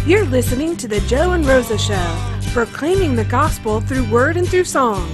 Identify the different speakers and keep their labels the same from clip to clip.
Speaker 1: You're listening to the Joe and Rosa Show, proclaiming the gospel through word and through song.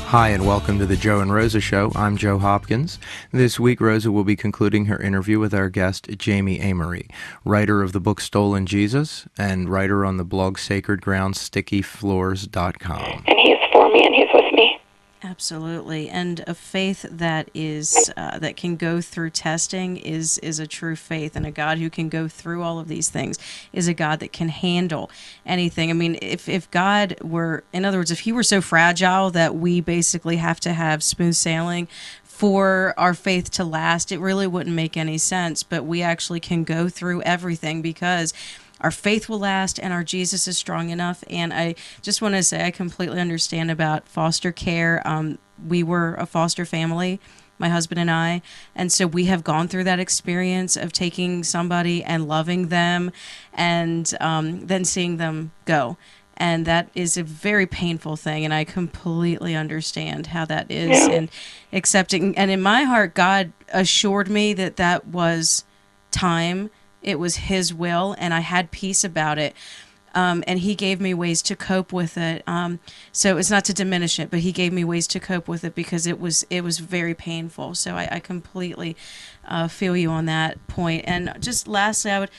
Speaker 2: Hi, and welcome to the Joe and Rosa Show. I'm Joe Hopkins. This week, Rosa will be concluding her interview with our guest, Jami Amerine, writer of the book Stolen Jesus and writer on the blog sacredgroundstickyfloors.com.
Speaker 3: And he is for me, and he's with me.
Speaker 4: Absolutely, and a faith that is that can go through testing is a true faith, and a God who can go through all of these things is a God that can handle anything. I mean, if God were, in other words, if he were so fragile that we basically have to have smooth sailing for our faith to last, it really wouldn't make any sense. But we actually can go through everything because our faith will last, and our Jesus is strong enough. And I just want to say I completely understand about foster care. We were a foster family, my husband and I, and so we have gone through that experience of taking somebody and loving them and then seeing them go. And that is a very painful thing, and I completely understand how that is.
Speaker 3: Yeah.
Speaker 4: And accepting, and in my heart, God assured me that that was time. It was his will, and I had peace about it. And he gave me ways to cope with it. So it's not to diminish it, but he gave me ways to cope with it because it was very painful. So I completely feel you on that point. And just lastly, I would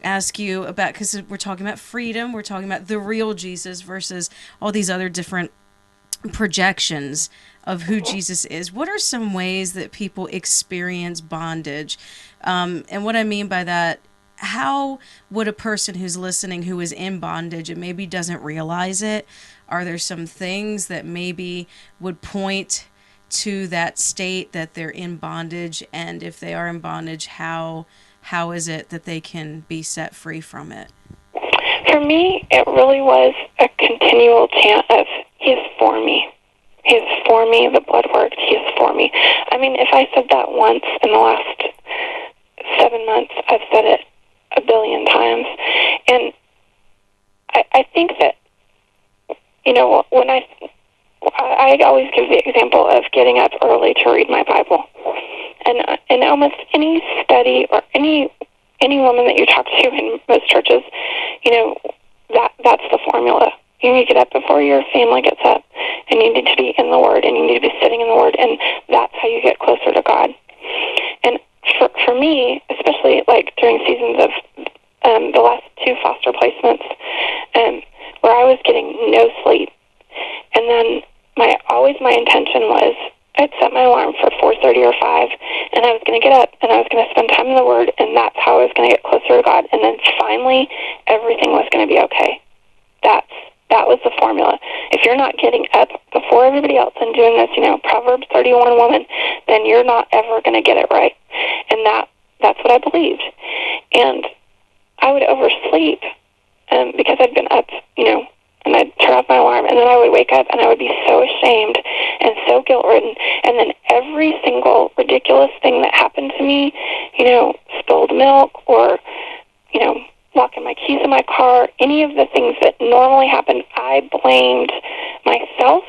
Speaker 4: ask you about, because we're talking about freedom, we're talking about the real Jesus versus all these other different projections of who Jesus is. What are some ways that people experience bondage? And what I mean by that, how would a person who's listening who is in bondage and maybe doesn't realize it, are there some things that maybe would point to that state that they're in bondage? And if they are in bondage, how is it that they can be set free from it?
Speaker 3: For me, it really was a continual chant of, he's for me. He's for me, the blood worked, he's for me. I mean, if I said that once in the last 7 months, I've said it a billion times. And I think that, you know, when I always give the example of getting up early to read my Bible. And in almost any study or any woman that you talk to in most churches, you know, that's the formula. You need to get up before your family gets up, and you need to be in the Word, and you need to be sitting in the Word, and that's how you get closer to God. And for me, especially like during seasons of the last 2 foster placements, where I was getting no sleep, and then my intention was I'd set my alarm for 4:30 or 5, and I was going to get up and I was going to spend time in the Word, and that's how I was going to get closer to God. And then finally, everything was going to be okay. That was the formula. If you're not getting up before everybody else and doing this, you know, Proverbs 31 woman, then you're not ever going to get it right. And that's what I believed. And I would oversleep because I'd been up, you know, and I'd turn off my alarm, and then I would wake up, and I would be so ashamed and so guilt-ridden. And then every single ridiculous thing that happened to me, you know, spilled milk or, you know, locking my keys in my car, any of the things that normally happen, I blamed myself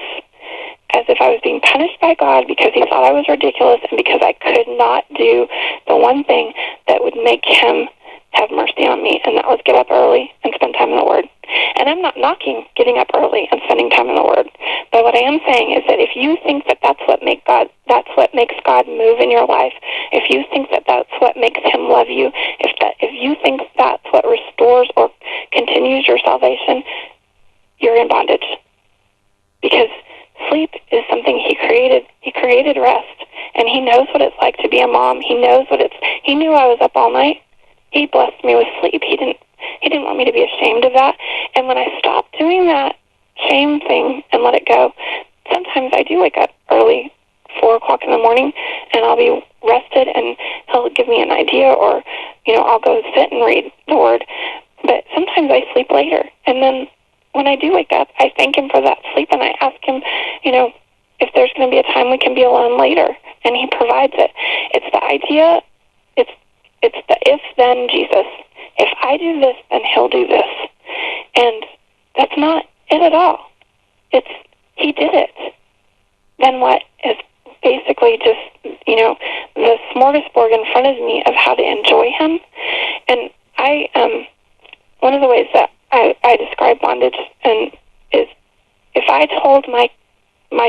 Speaker 3: as if I was being punished by God because he thought I was ridiculous and because I could not do the one thing that would make him have mercy on me, and that was get up early and spend time in the Word. And I'm not knocking getting up early and spending time in the Word, but what I am saying is that if you think that that's what makes God move in your life, if you think that that's what makes him love you, if you think that's what restores or continues your salvation, you're in bondage. Because sleep is something he created. He created rest, and he knows what it's like to be a mom. He knew I was up all night. He blessed me with sleep. He didn't want me to be ashamed of that. And when I stopped doing that shame thing and let it go, sometimes I do wake up early, 4 o'clock in the morning, and I'll be rested, and he'll give me an idea, or, you know, I'll go sit and read the Word. But sometimes I sleep later. And then when I do wake up, I thank him for that sleep, and I ask him, you know, if there's going to be a time we can be alone later, and he provides it. It's the idea, it's the if-then Jesus. If I do this, then he'll do this. And that's not it at all. It's, he did it. Then what is basically just, you know, the smorgasbord in front of me of how to enjoy him. And one of the ways that I describe bondage and is if I told my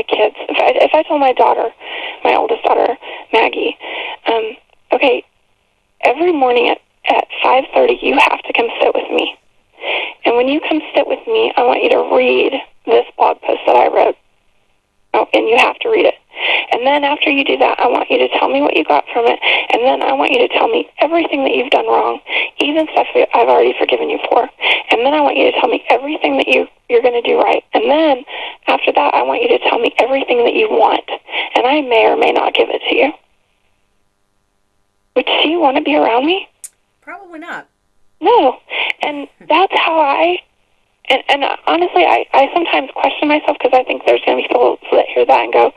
Speaker 3: kids, if I told my daughter, my oldest daughter, Maggie, okay, every morning at 5:30 you have to come sit with me. And when you come sit with me, I want you to read this blog post that I wrote. Oh, and you have to read it. And then after you do that, I want you to tell me what you got from it. And then I want you to tell me everything that you've done wrong, even stuff that I've already forgiven you for. And then I want you to tell me everything that you're going to do right. And then after that, I want you to tell me everything that you want. And I may or may not give it to you. Would she want to be around me?
Speaker 4: Probably not.
Speaker 3: No. And that's how And honestly, I sometimes question myself because I think there's going to be people that hear that and go,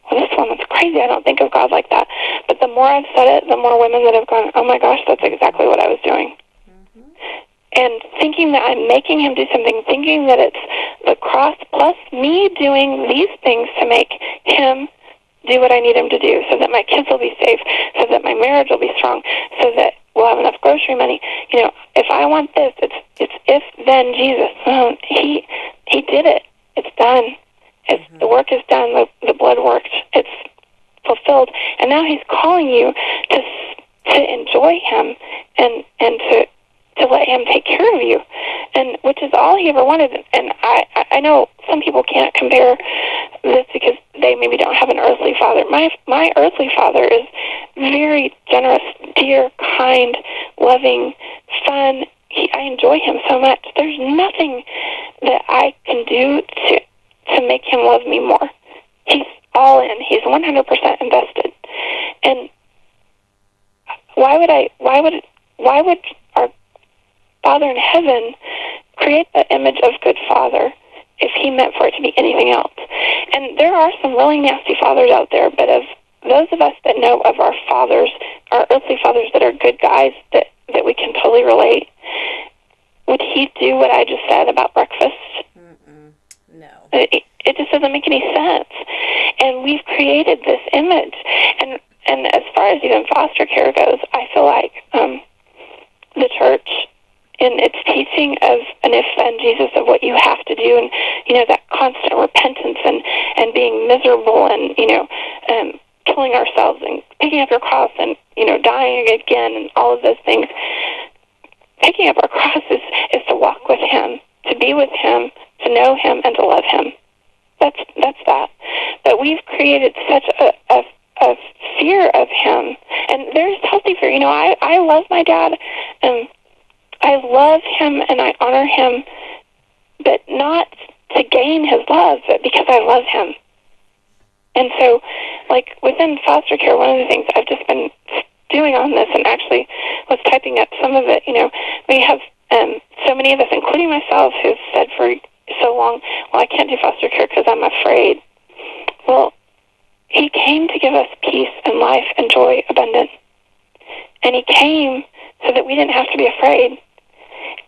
Speaker 3: well, this woman's crazy. I don't think of God like that. But the more I've said it, the more women that have gone, oh my gosh, that's exactly what I was doing. Mm-hmm. And thinking that I'm making him do something, thinking that it's the cross plus me doing these things to make him do what I need him to do so that my kids will be safe, so that my marriage will be strong, so that we'll have enough grocery money. You know, if I want this, it's if then Jesus. He did it. It's done. The work is done. The blood worked. It's fulfilled. And now he's calling you to enjoy him and to let him take care of you, and which is all he ever wanted. And I know some people can't compare this because they maybe don't have an earthly father. My earthly father is very generous, dear, kind, loving, fun. I enjoy him so much. There's nothing that I can do to make him love me more. He's all in. He's 100% invested. And why would our Father in heaven create the image of good father if he meant for it to be anything else? And there are some really nasty fathers out there, but of those of us that know of our fathers, our earthly fathers that are good guys, that we can totally relate, would he do what I just said about breakfast?
Speaker 4: No.
Speaker 3: It just doesn't make any sense. And we've created this image. And as far as even foster care goes, I feel like the church, in its teaching of an if then Jesus, of what you have to do, and that constant repentance and being miserable and killing ourselves and picking up your cross and dying again and all of those things. Picking up our cross is to walk with him, to be with him, to know him, and to love him. That's that. But we've created such a fear of him, and there's healthy fear. I love my dad, and I love him and I honor him, but not to gain his love, but because I love him. And so, like, within foster care, one of the things I've just been doing on this, and actually was typing up some of it, we have so many of us, including myself, who've said for so long, well, I can't do foster care because I'm afraid. Well, he came to give us peace and life and joy abundant. And he came so that we didn't have to be afraid.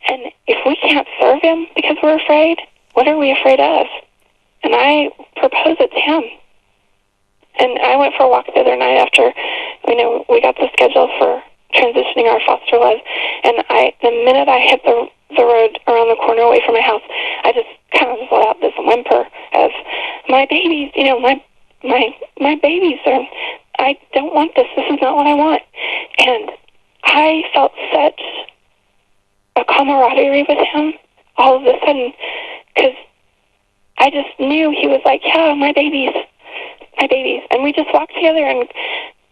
Speaker 3: And if we can't serve him because we're afraid, what are we afraid of? And I propose it to him. And I went for a walk the other night after, we got the schedule for transitioning our foster love. And the minute I hit the road around the corner away from my house, I just kind of let out this whimper of, my babies, my babies are, I don't want this. This is not what I want. And I felt such a camaraderie with him all of a sudden, because I just knew he was like, yeah, my babies. And we just walked together, and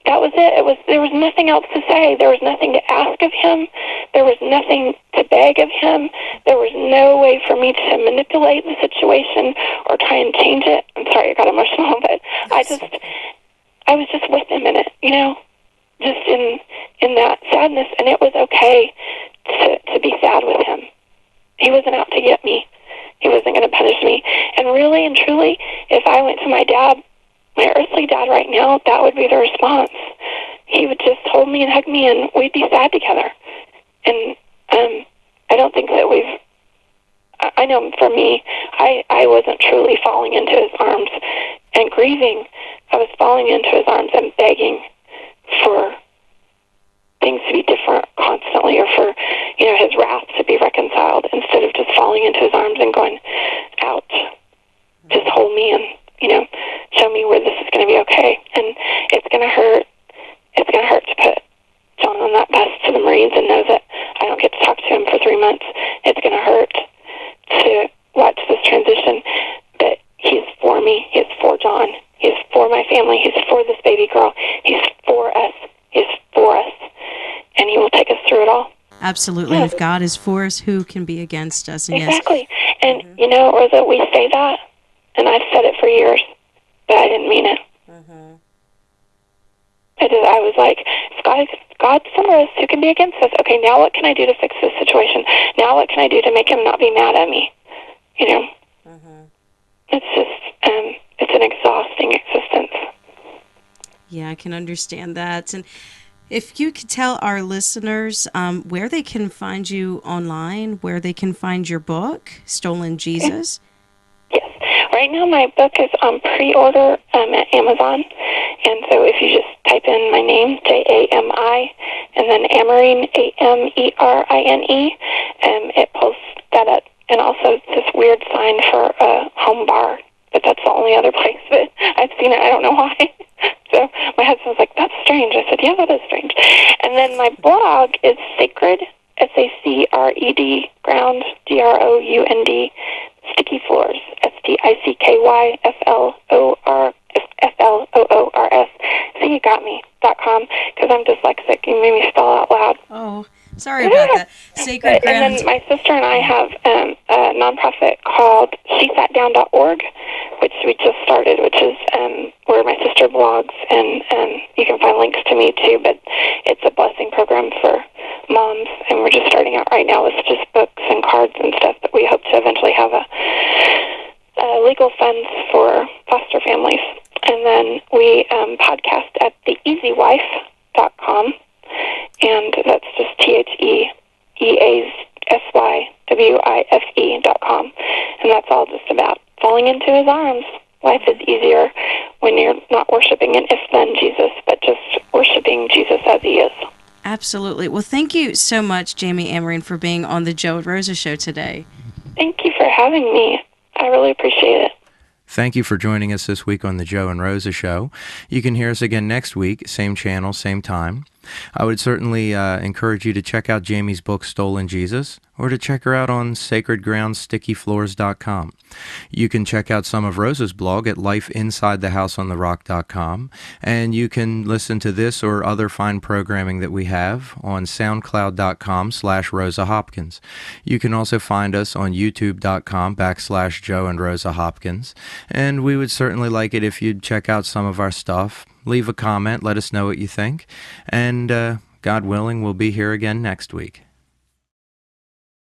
Speaker 3: that was it. There was nothing else to say. There was nothing to ask of him. There was nothing to beg of him. There was no way for me to manipulate the situation or try and change it. I'm sorry I got emotional, but I was just with him in it, just in that sadness, and it was okay to be sad with him. He wasn't out to get me. He wasn't going to punish me. And really and truly, if I went to my dad, my earthly dad right now, that would be the response. He would just hold me and hug me, and we'd be sad together. And I don't think that I know for me, I wasn't truly falling into his arms and grieving. I was falling into his arms and begging for things to be different constantly, or for, his wrath to be reconciled. into his arms and going, ouch, just hold me and, show me where this is going to be okay. And it's going to hurt. It's going to hurt to put John on that bus to the Marines and know that I don't get to talk to him for 3 months. It's going to hurt to watch this transition, but he's for me. He's for John. He's for my family. He's for this baby girl. He's for us. He's for us. And he will take us through it all.
Speaker 4: Absolutely.
Speaker 3: Yeah.
Speaker 4: And if God is for us, who can be against us? And
Speaker 3: Exactly. And, Rosa, we say that, and I've said it for years, but I didn't mean it. I was like, if God's for us, who can be against us? Okay, now what can I do to fix this situation? Now what can I do to make him not be mad at me? It's just, it's an exhausting existence.
Speaker 4: Yeah, I can understand that. And if you could tell our listeners where they can find you online, where they can find your book, Stolen Jesus.
Speaker 3: Yes. Right now my book is on pre-order at Amazon. And so if you just type in my name, Jami, and then Amerine, Ameriine, it pulls that up. And also this weird sign for a home bar, but that's the only other place that I've seen it. I don't know why. So my husband was like, that's strange. I said, yeah, that is strange. And then my blog is Sacred, SACRED, Ground, GROUND, Sticky Floors, STICKYFLOORS. See, you got me, .com, because I'm dyslexic. You made me spell out loud.
Speaker 4: Oh, sorry about that. Sacred Ground.
Speaker 3: And then my sister and I have a nonprofit called SheSatDown.org, which we just started, which is where my sister blogs, and you can find links to me too, but it's a blessing program for moms, and we're just starting out right now with just books and cards and stuff, but we hope to eventually have a legal funds for foster families. And then we podcast at theeasywife.com, and that's just TheEasyWife.com, and that's all just about falling into his arms. Life is easier when you're not worshiping an if-then Jesus, but just worshiping Jesus as he is.
Speaker 4: Absolutely. Well, thank you so much, Jami Amerine, for being on the Joe and Rosa show today.
Speaker 3: Thank you for having me. I really appreciate it.
Speaker 2: Thank you for joining us this week on the Joe and Rosa Show. You can hear us again next week, same channel, same time. I would certainly encourage you to check out Jami's book, Stolen Jesus, or to check her out on sacredgroundstickyfloors.com. You can check out some of Rosa's blog at lifeinsidethehouseontherock.com, and you can listen to this or other fine programming that we have on soundcloud.com/Rosa Hopkins. You can also find us on youtube.com/Joe and Rosa Hopkins, and we would certainly like it if you'd check out some of our stuff. Leave a comment, let us know what you think, and God willing, we'll be here again next week.